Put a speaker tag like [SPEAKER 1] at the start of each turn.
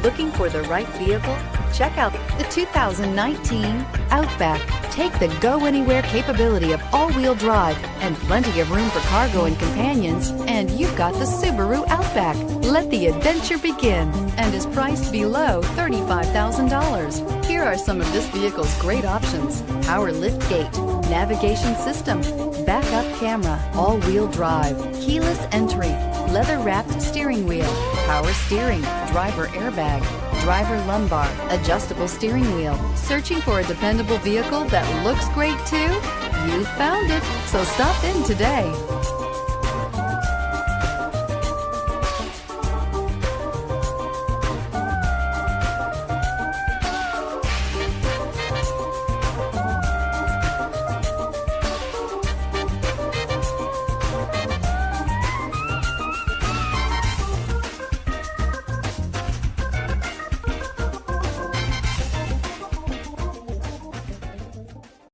[SPEAKER 1] Looking for the right vehicle? Check out
[SPEAKER 2] The 2019 Outback. Take the go-anywhere capability of all-wheel drive and plenty of room for cargo and companions, and you've got the Subaru Outback. Let the adventure begin, and is priced below $35,000. Here are some of this vehicle's great options: power lift gate, navigation system, backup camera, all-wheel drive, keyless entry, leather-wrapped steering wheel, power steering, driver airbag, driver lumbar, adjustable steering wheel. Searching for a dependable vehicle that looks great too? You found it, so stop in today.